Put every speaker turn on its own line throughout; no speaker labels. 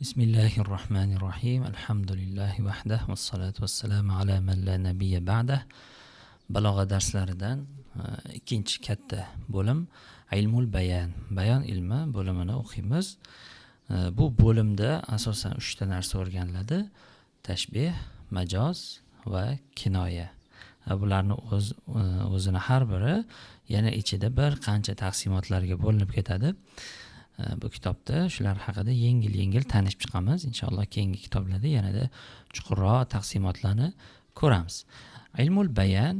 Bismillahirrohmanirrohim. Alhamdulillahi vahdah vassalatu vassalamu ala man la nabiyya ba'dah. Balog'a darslaridan ikkinchi katta bo'lim ilmul bayan, bayon ilmi bo'limini o'qiymiz. Bu bo'limda asosan 3 ta narsa o'rganiladi: tashbih, majoz va kinoya. Bularni o'zini har biri yana ichida bir qancha taqsimotlarga bo'linib ketadi. Bu kitobda shular haqida yengil tanishib chiqamiz. Inshaalloh keyingi kitoblarda yanada chuqurroq taqsimotlarni ko'ramiz. Ilmul bayan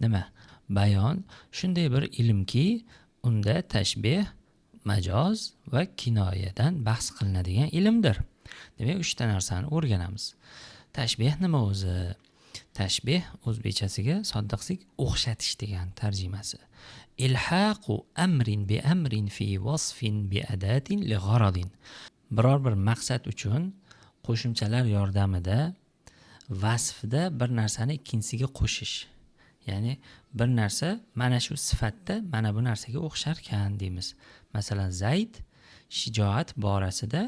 nima? Bayon shunday bir ilmki, unda tashbih, majoz va kinoyadan bahs qilinadigan ilmdir. Demak, 3 ta narsani o'rganamiz. Tashbih nima o'zi? Tashbih o'zbekchasiga sodda qilsak o'xshatish degan tarjimasi. Ilhaqu amrin bi amrin fi wasfin bi adatin li gharadin. Biror bir maqsad uchun qo'shimchalar yordamida vasfda bir narsani ikkinchisiga qo'shish. Ya'ni bir narsa mana shu sifatda mana bu narsaga o'xshar ekan deymiz. Masalan, Zayd shijoat borasida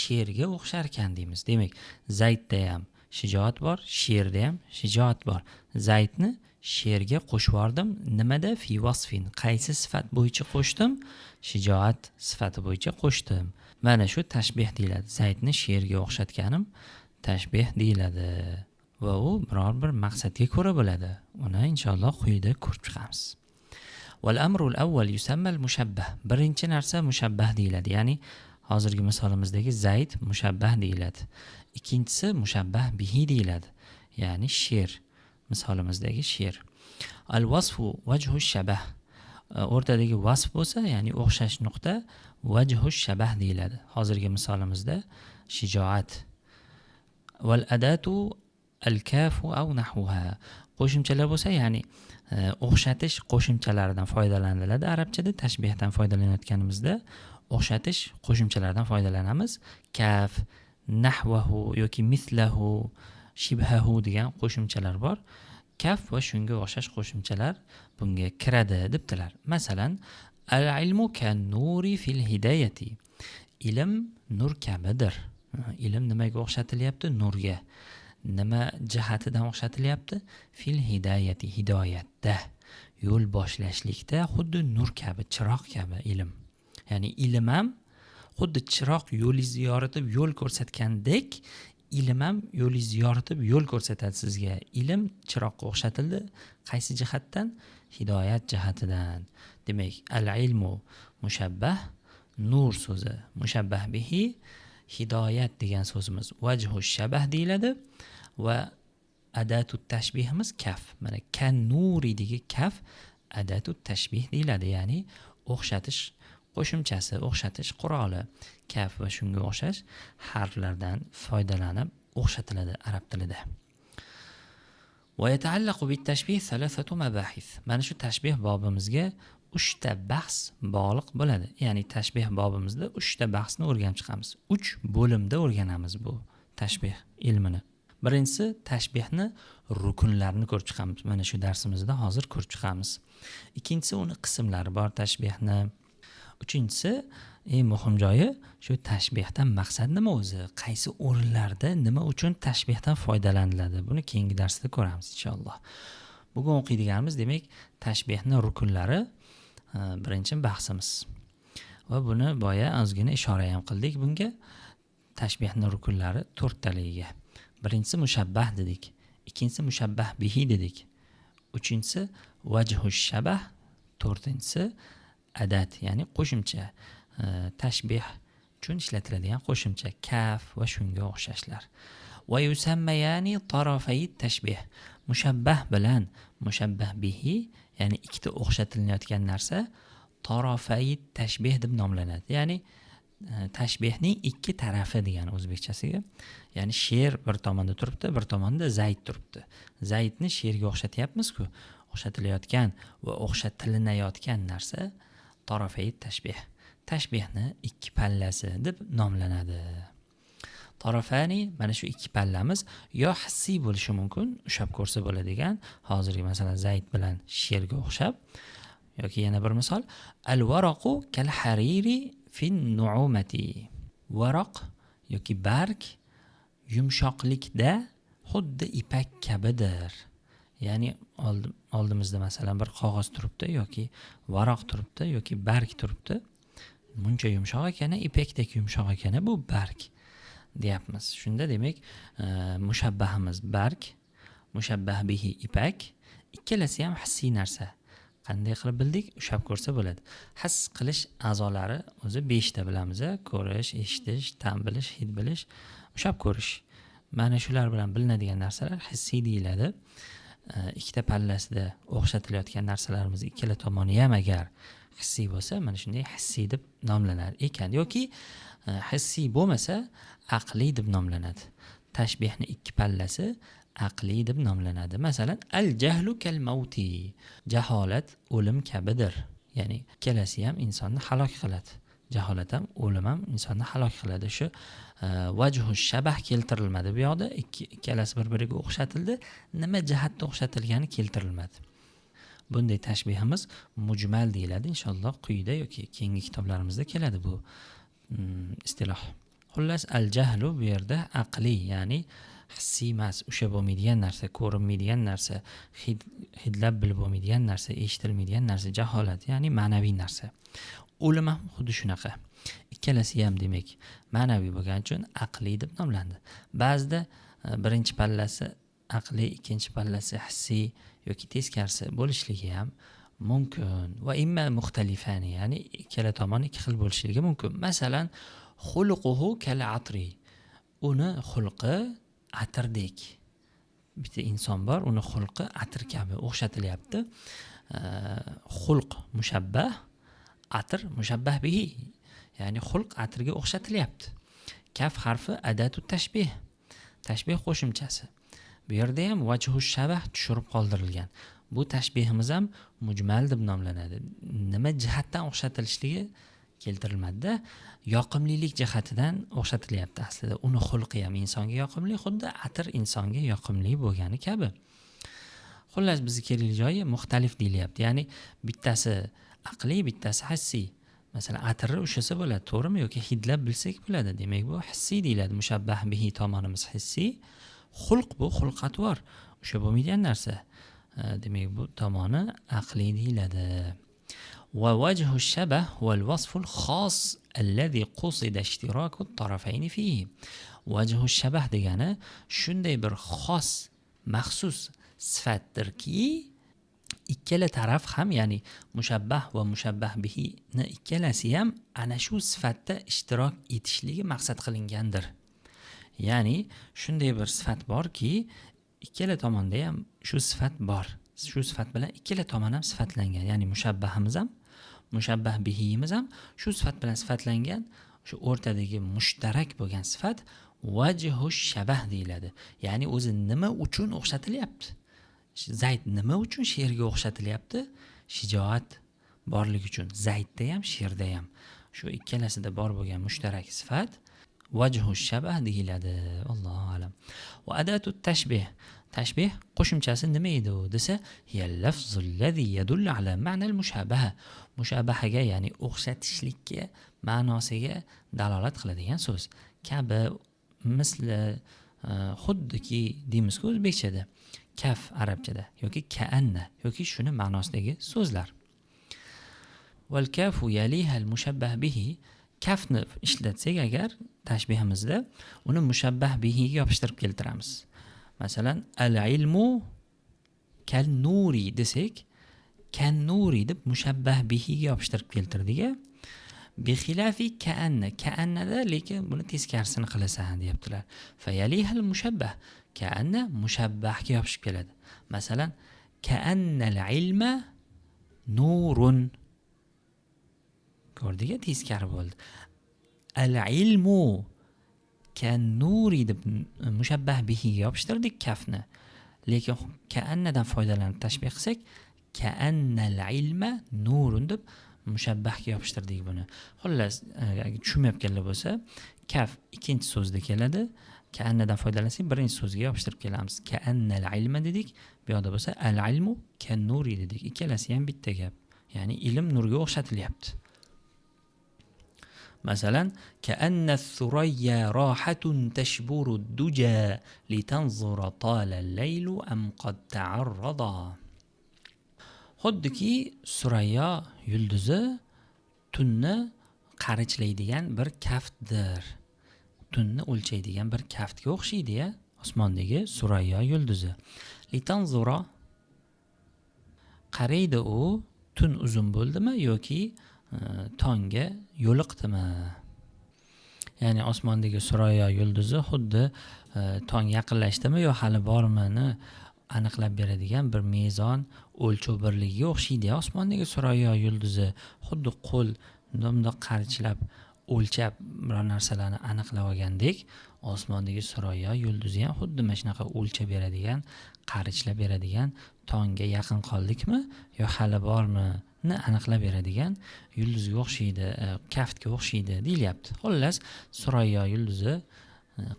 sherga o'xshar ekan deymiz. Demak, Zaydda ham shijoat bor, sherda ham shijoat bor. Zaydni sherga qo'shib yordim. Nimada? Fi wasfin. Qaysi sifat bo'yicha qo'shdim? Shijoat sifati bo'yicha qo'shdim. Mana shu tashbih deyiladi. Zaydni sherga o'xshatganim tashbih deyiladi. Va u biror bir maqsadga ko'ra bo'ladi. Uni inshaalloh quyida ko'rib chiqamiz. Wal amrul awwal yusamma al-mushabbah. Birinchi narsa mushabbah deyiladi. Ya'ni hozirgi misolimizdagi Zayd mushabbah deyiladi. Ikkinchisi mushabbah bihi deyiladi. Ya'ni sher. Misolimizdagi sher. Al-wasfu wajhu shabah. O'rtadagi vasf bo'lsa, ya'ni o'xshash nuqta wajhu shabah deyiladi. Hozirgi misolimizda shijoat. Wal adatu al-kafu aw nahwaha. Qo'shimchalar bo'lsa, ya'ni o'xshatish qo'shimchalaridan foydalaniladi. Arabchada tashbihdan foydalanayotganimizda o'xshatish qo'shimchalaridan foydalanamiz. Kaf, nahwahu yoki mislahu, shibhahu degan qo'shimchalar bor. Kaf va shunga o'xshash qo'shimchalar bunga kiradi debdilar. Masalan, al-ilmu kan-nuri fil hidayati. Ilm nur kabidir. Ilm nimaga o'xshatilyapti? Nurga. Nima jihatidan o'xshatilyapti? Fil hidayati, hidoyatda, yo'l boshlashlikda xuddi nur kabi, chiroq kabi ilm. Ya'ni ilm ham xuddi chiroq yo'lingizni yoritib yo'l ko'rsatgandek, ilm ham yo'lingizni yoritib yo'l ko'rsatadi sizga. Ilm chiroqqa o'xshatildi. Qaysi jihatdan? Hidoyat jihatidan. Demak, al-ilmu mushabbah, nur so'zi mushabbah bihi, hidoyat degan so'zimiz vajhu shabah deyiladi va adatu tashbihimiz kaf. Mana kan nuridagi kaf adatu tashbih deyiladi. Ya'ni o'xshatish qo'shimchasi, o'xshatish quroli. Kaf va shunga o'xshash harflardan foydalanib o'xshatiladi arab tilida. Va yata'allaqu bit-tashbih thalathatu mabahis. Mana shu tashbih bobimizga 3 ta bahs bog'liq bo'ladi. Ya'ni tashbih bobimizda 3 ta bahsni o'rganib chiqamiz. 3 bo'limda o'rganamiz bu tashbih ilmini. Birinchisi tashbihni rukunlarini ko'rib chiqamiz. Mana shu darsimizda hozir ko'rib chiqamiz. Ikkinchisi uni qismlari bor tashbihni. Uchinchisi, eng muhim joyi shu tashbihdan maqsad nima o'zi? Qaysi o'rinlarda nima uchun tashbihdan foydalaniladi? Buni keyingi darsda ko'ramiz inshaalloh. Bugun o'qiydiganimiz demak tashbihni rukunlari birinchi bahsimiz. Va buni boya ozgina ishora ham qildik bunga. Tashbihni rukunlari 4 taligiga. Birinchisi mushabbah dedik. Ikkinchisi mushabbah bihi dedik. Uchinchisi vajhu shabah. To'rtinchisi adat, ya'ni qo'shimcha. Tashbih uchun ishlatiladigan qo'shimcha kaf va shunga o'xshashlar. Va yusammayani tarafay tashbih. Mushabbah bilan mushabbah bihi, ya'ni ikkita o'xshatilayotgan narsa tarafay tashbih deb nomlanadi. Ya'ni tashbihning ikki tarafi degan o'zbekchasiga. Ya'ni sher bir tomonda turibdi, bir tomonda Zayd turibdi. Zaydni sherga o'xshatyapmiz-ku. O'xshatilayotgan va o'xshatilinayotgan narsa tarafay tashbih. Tashbihni ikki pallasi deb nomlanadi. Tarafani, mana shu ikki pallamiz yo hissiy bo'lishi mumkin, ushab ko'rsa bo'ladigan, hozirgi masalan Zayd bilan sherga o'xshab, yoki yana bir misol, al-waraqu kal hariri fin nu'umati. Varaq yoki barg yumshoqlikda xuddi ipak kabidir. Ya'ni oldimizda masalan bir qog'oz turibdi yoki varaq turibdi yoki barg turibdi. Buncha yumshoq ekani, ipakdek yumshoq ekani bu barg deyapmiz. Shunda demak, mushabbahimiz barg, mushabbah bihi ipak, ikkalasi ham hissiy narsa. Qanday qilib bildik? Ushab ko'rsa bo'ladi. His qilish a'zolari o'zi 5 ta bilamiz, ko'rish, eshitish, ta'm bilish, hid bilish, ushab ko'rish. Mana shular bilan bilinadigan narsalar hissiy deyiladi. Ikkita pallasida o'xshatilayotgan narsalarimiz ikkala tomoni ham agar hissiy bo'lsa, mana shunday hissiy deb nomlanar ekan. Yoki hissiy bo'lmasa, aqliy deb nomlanadi. Tashbihni ikki pallasi aqliy deb nomlanadi. Masalan, al-jahlu kal-mauti. Jaholat o'lim kabidir. Ya'ni ikkalasi ham insonni halok qiladi. Jaholat ham, o'lim ham insonni halok qiladi. Shu vajhu shabah keltirilmadi bu yoqda. Ikkalasi bir-biriga o'xshatildi. Nima jihatda o'xshatilgani keltirilmadi. Bunday tashbihimiz mujmal deyiladi. Inshaalloh quyida yoki keyingi kitoblarimizda keladi bu istiloh. Xullas, al-jahlu bu yerda aqli, ya'ni hissiy emas, o'sha bo'lmaydigan narsa, ko'rinmaydigan narsa, hidlab bilib bo'lmaydigan narsa, eshitilmaydigan narsa, jaholat, ya'ni ma'naviy narsa. O'lim ham xuddi shunaqa. Ikkalasi ham demak ma'naviy bo'lgani uchun aqliy deb nomlandi. Ba'zida birinchi pallasi aqliy, ikkinchi pallasi hissiy yoki teskarisi bo'lishligi ham mumkin. Va imma muxtalifani, ya'ni ikkala tomon ikki xil bo'lishligi mumkin. Masalan, xulquhu kal atri. Uni xulqi atirdek. Bitta inson bor, uni xulqi atir kabi o'xshatilyapti. Xulq mushabbah, atir mushabbah bihi. Ya'ni xulq atirga o'xshatilyapti. Kaf harfi adatu tashbih. Tashbih qo'shimchasi. Bu yerda ham vajhu shabah tushirib qoldirilgan. Bu tashbihimiz ham mujmal deb nomlanadi. Nima jihatdan o'xshatilishligi keltirilmadi-da, yoqimlilik jihatidan o'xshatilyapti aslida. Uni xulqi ham insonga yoqimli, xuddi atir insonga yoqimli bo'lgani kabi. Xullas, bizga kerakli joyi muxtalif deyilyapti. Ya'ni bittasi aqliy, bittasi hissiy. Masalan, atirni ushasa bo'ladi, to'g'rimi? Yoki hidlab bilsak bo'ladi. Demak, bu hissiy deyiladi. Mushabbah bihi tomonimiz hissiy. Xulq bu xulqatvor, o'sha bo'lmaydigan narsa. Demak, bu tomoni aqliy deyiladi. Va wajhu shabah wal wasful khos alladhi qusida ishtiraku at-tarafayn fihi. Wajhu shabah degani shunday bir xos, maxsus sifatdirki, ikkala taraf ham, ya'ni mushabbah va mushabbah bihi ni ikkalasi ham ana shu sifatda ishtirok etishligi maqsad qilingandir. Ya'ni shunday bir sifat borki, ikkala tomonda ham shu sifat bor. Shu sifat bilan ikkala tomon ham sifatlangan. Ya'ni mushabbahimiz ham, mushabbah bihimiz ham shu sifat bilan sifatlangan. Shu o'rtadagi mushtarak bo'lgan sifat vajhu shabah deyiladi. Ya'ni o'zi nima uchun o'xshatilyapti? Zayd nima uchun sherga o'xshatilyapti? Shijoat borligi uchun. Zaydda ham, sherda ham. Shu ikkalasida bor bo'lgan mushtarak sifat vajhu shabah deyiladi. Allohu alam. Va adatu tashbih. Tashbih qo'shimchasi nima edi u desa, hiyal lafzul ladhi yadullu ala ma'na al-mushabaha. Mushabahaga, ya'ni o'xshatishlikka, ma'nosiga dalolat qiladigan so'z. Kabi, misli, xuddiki deymiz-ku o'zbekchada. Kaf arabchada yoki ka'anna yoki shuni ma'nosidagi so'zlar. Wal kafu yaliha al-mushabbah bihi. Kafni ishlatsak agar tashbihimizda uni mushabbah bihiga yopishtirib keltiramiz. Masalan, al-ilmu kal-nuri desak, kan-nuri deb mushabbah bihiga yopishtirib keltirdik. Bi xilafi ka'anna. Ka'annada lekin buni teskarisini qilasan deyaptilar. Fa yaliha al-mushabbah. Ka'anna mushabbahga yopishib keladi. Masalan, ka'anna al-ilma nurun. Ko'rdingmi? Teskari bo'ldi. Al-ilmu kan-nuri deb mushabbah bihiga yopishtirdik kafni. Lekin ka'annadan foydalanib tashbih qilsak, ka'annal ilma nurun deb mushabbahga yopishtirdik buni. Xullas, tushunmayotganlar bo'lsa, kaf ikkinchi so'zda keladi. Ka'annadan foydalansak, birinchi so'zga yopishtirib kelamiz. Ka'annal ilma dedik, bu yoqda bo'lsa al-ilmu kan-nuri dedik. Ikkalasi ham bitta gap. Ya'ni ilm nurga o'xshatilyapti. Masalan, ka'anna thurayya rohatun tashburu duja litanzura tala al-laylu am qad ta'arrada. Xuddiki Surayyo yulduzi tunni qarichlaydigan bir kaftdir. Tunni o'lchaydigan bir kaftga o'xshaydi-ya, osmondagi Surayyo yulduzi. Litanzura qaraydi u tun uzun bo'ldimi yoki tongga yo'liqdimi? Ya'ni osmondagi Surayyo yulduzi xuddi tong yaqinlashdimi yo hali bormini aniqlab beradigan bir mezon o'lchov birligiga o'xshaydi. Osmondagi Surayyo yulduzi xuddi qo'l bundoq qarichlab o'lchab biror narsalarni aniqlab olgandek, osmondagi Surayyo yulduzi ham xuddi mana shunaqa o'lchab beradigan, qarichlab beradigan, tongga yaqin qoldikmi yo hali bormi ni aniqlab beradigan yulduzga o'xshaydi, kaftga o'xshaydi deyilyapti. Xullas, Surayyo yulduzi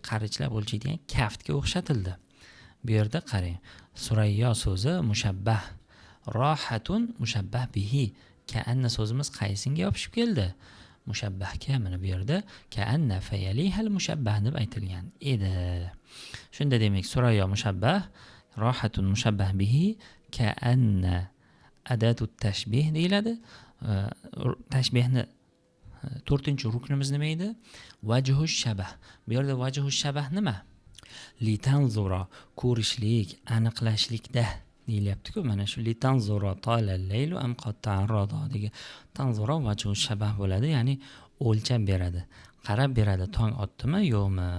qarichlab o'lchaydigan kaftga o'xshatildi. Bu yerda qarang. Surayyo so'zi mushabbah, rohatun mushabbah bihi. Ka'anna so'zimiz qaysinga yopishib keldi? Mushabbahga. Mana bu yerda ka'anna fayalihal mushabbah deb aytilgan edi. Shunda demak Surayyo mushabbah, rohatun mushabbah bihi, ka'anna adatu tashbih deyiladi. Tashbihni 4-ruknimiz nima edi? Vajhu shabah. Bu yerda vajhu shabah nima? Litanzura, ko'rishlik, aniqlashlikda deyilyapti-ku. Mana shu litanzura talal laylu am qad ta'arrada degan tanzura vajhu shabah bo'ladi, ya'ni o'lchab beradi, qarab beradi, tong otdimi yo'qmi.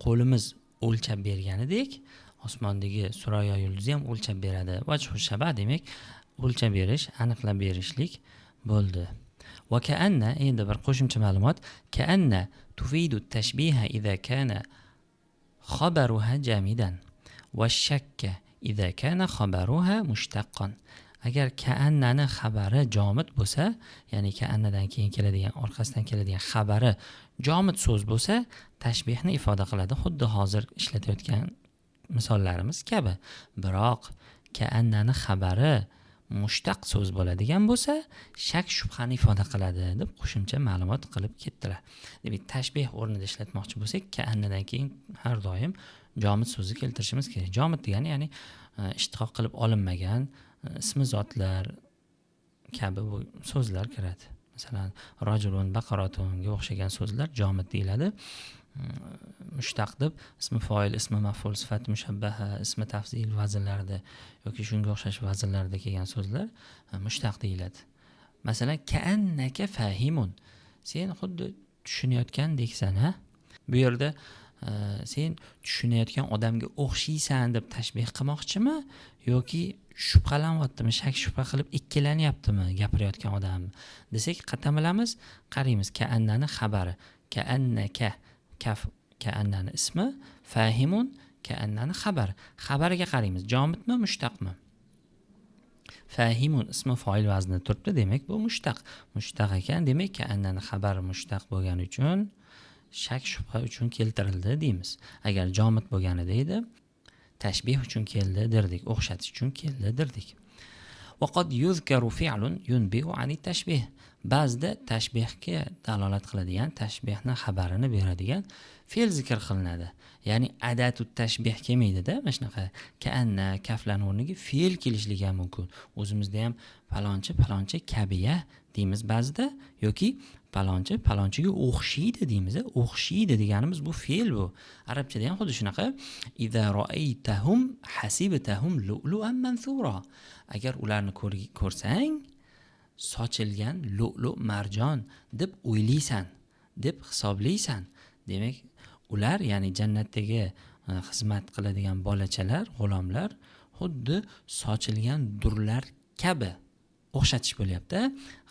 Qo'limiz o'lchab berganidek, osmondagi Surayyo yulduzi ham o'lchab beradi. Vajhu shabah demak o'lchab berish, aniqlab berishlik bo'ldi. Va ka'anna, endi bir qo'shimcha ma'lumot, ka'anna tufidu tashbiha idza kana khabaruha jamidan va shakka idza kana khabaruha mushtaqqan. Agar ka'annani xabari jomid bo'lsa, ya'ni ka'annadan keyin keladigan, orqasidan keladigan xabari jomid so'z bo'lsa, tashbihni ifoda qiladi, xuddi hozir ishlatayotgan misollarimiz kabi. Biroq ka'annani xabari mushtaq so'z bo'ladigan bo'lsa, shak shubhani ifoda qiladi deb qo'shimcha ma'lumot qilib ketdilar. Demak, tashbih o'rnida ishlatmoqchi bo'lsak, ka'annadan keyin har doim jomid so'zni keltirishimiz kerak. Jomid degani ya'ni ishtiqoq qilib olinmagan ismi zotlar kabi bu so'zlar kiradi. Masalan, rajulun baqaratunga o'xshagan so'zlar jomid deyiladi. Mushtaq deb ismi foil, ismi maf'ul, sifat mushabbaha, ismi tafzil vaznlarida yoki shunga o'xshash vaznlarda kelgan so'zlar mushtaq deyiladi. Masalan, ka'annaka fahimun. Sen xuddi tushunayotgandeksan, ha? Bu yerda sen tushunayotgan odamga o'xshaysan deb tashbih qilmoqchimi yoki shubhalanyaptimi, shak shubha qilib ikkilanyaptimi gapirayotgan odam desak, qattan bilamiz. Qaraymiz, ka'annani xabari, ka'annaka kaf ka'annani ismi, fahimun ka'annani xabar. Xabariga qaraymiz, jomidmi, mushtaqmi? Fahimun ismi foil vaznida turibdi, demak bu mushtaq. Mushtaq ekan, demak ka'annani xabari mushtaq bo'lgani uchun shak shubha uchun keltirildi deymiz. Agar jomid bo'lganida edi, tashbih uchun keldi derdik, o'xshatish uchun keldi derdik. Va qad yuzkaru fi'lun yunbi'u 'ani tashbih. Ba'zida tashbihga dalolat qiladigan, tashbihni xabarini beradigan fe'l zikr qilinadi. Ya'ni adatu tashbih kelmaydi-da, mana shunaqa ka'anna kaflan o'rniga fe'l kelishligi ham mumkin. O'zimizda ham palonchi kabiya deymiz ba'zida yoki palonchiga o'xshaydi deymiz. O'xshaydi deganimiz bu fe'l bu. Arabchada ham xuddi shunaqa. Idza ra'aytahum hasibtahum lu'lu'an mansura. Agar ularni ko'rsang, sochilgan lu'lu marjon deb o'ylaysan, deb hisoblaysan. Demak, ular, ya'ni jannatdagi xizmat qiladigan bolachalar, g'ulomlar xuddi sochilgan durlar kabi o'xshatish bo'lyapti.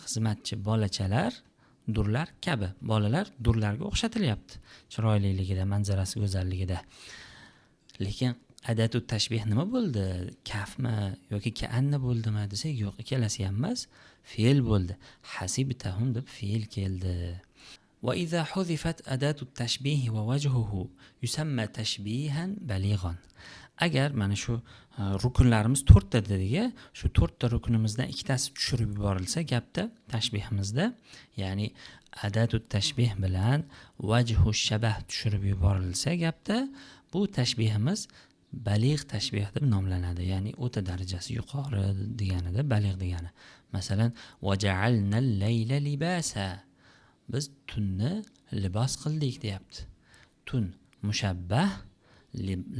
Xizmatchi bolachalar durlar kabi, bolalar durlarga o'xshatilyapti. Chiroyliligida, manzarasi go'zalligida. Lekin adatu tashbih nima bo'ldi? Kafmi yoki ka'anna bo'ldimi desak, yo'q, ikkalasi ham emas, fe'l bo'ldi. Hasibtahum deb fe'l keldi. Va idza huzifat adatu tashbih va wajhuhu yusamma tashbihan balighan. agar mana shu rukunlarimiz 4 ta dedik, shu 4 ta rukunimizdan ikkitasi tushirib yuborilsa gapda tashbihimizda, ya'ni adatu tashbih bilan vajhu shabah tushirib yuborilsa gapda, bu tashbihimiz baligh tashbih deb nomlanadi. Ya'ni o'ta darajasi yuqori deganida, baligh degani. Masalan, vaja'alnal layla libasa. Biz tunni libos qildik deyapti. Tun mushabbah,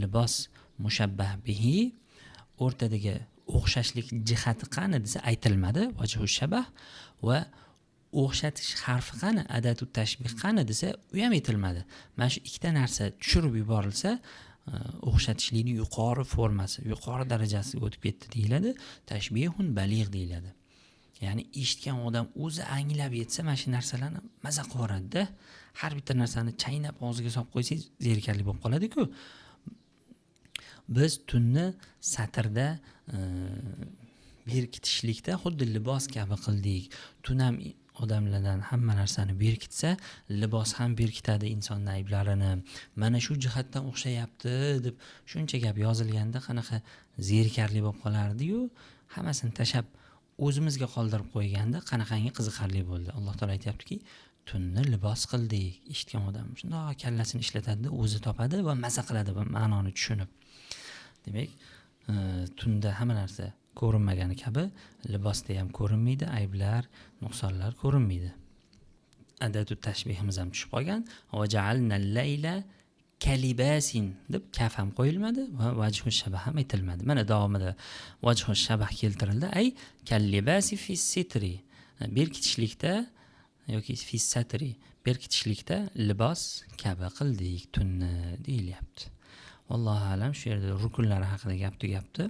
libos mushabbah bihi, o'rtadagi o'xshashlik jihati qani desa aytilmadi, vajhu shabah, va o'xshatish harfi qani, adatu tashbih qani desa u ham aytilmadi. Mana shu ikkita narsa tushirib yuborilsa, o'xshatishlikning yuqori formasi, yuqori darajasiga o'tib ketdi deyiladi. Tashbihun baligh deyiladi. Ya'ni eshitgan odam o'zi anglab yetsa mana shu narsalarni maza qilib yuboradi-da. Har bitta narsani chaynab og'ziga solib qo'ysangiz zerikarli bo'lib qoladi-ku. Biz tunni satrda berkitishlikda xuddi libos kabi qildik. Tun ham odamlardan hamma narsani berkitsa, libos ham berkitadi insonning ayblarini. Mana shu jihatdan o'xshayapti deb shuncha gap yozilganda qanaqa zerikarli bo'lib qolardi-yu, hammasini tashab o'zimizga qoldirib qo'yganda qanaqangi qiziqarli bo'ldi. Alloh taolo aytayaptiki, tunni libos qildik. Eshitgan odam shundoq kallasini ishlatadi, o'zi topadi va maza qiladi va ma'noni tushunib. Demak, tunda hamma narsa ko'rinmagani kabi libosda ham ko'rinmaydi, ayblar, nuqsonlar ko'rinmaydi. Adatu tashbihimiz ham tushib qolgan. Va ja'alnal layla kalibasin deb kaf ham qo'yilmadi va vajhu shabah ham aytilmadi. Mana davomida vajhu shabah keltirildi. Ay kalibasi fi sitri. Berkitishlikda yoki fi satri, berkitishlikda libos kabi qildik tunni deyilyapti. Vallohu alam, shu yerda rukunlar haqida gap tugabdi.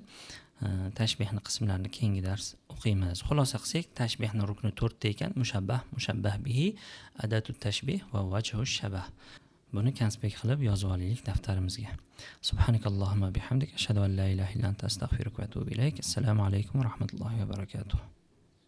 Tashbihning qismlarini keyingi dars o'qiymiz. Xulosa qilsak, tashbihning rukni 4 ta ekan: mushabbah, mushabbah bihi, adatu tashbih va vajhu shabah. Buni konspekt qilib yozib olaylik daftarimizga. Subhanakallohumma bihamdik, ashhadu an la ilaha illa anta, astaghfiruka va atubu ilayk. Assalomu alaykum va rahmatullohi va barakatuh.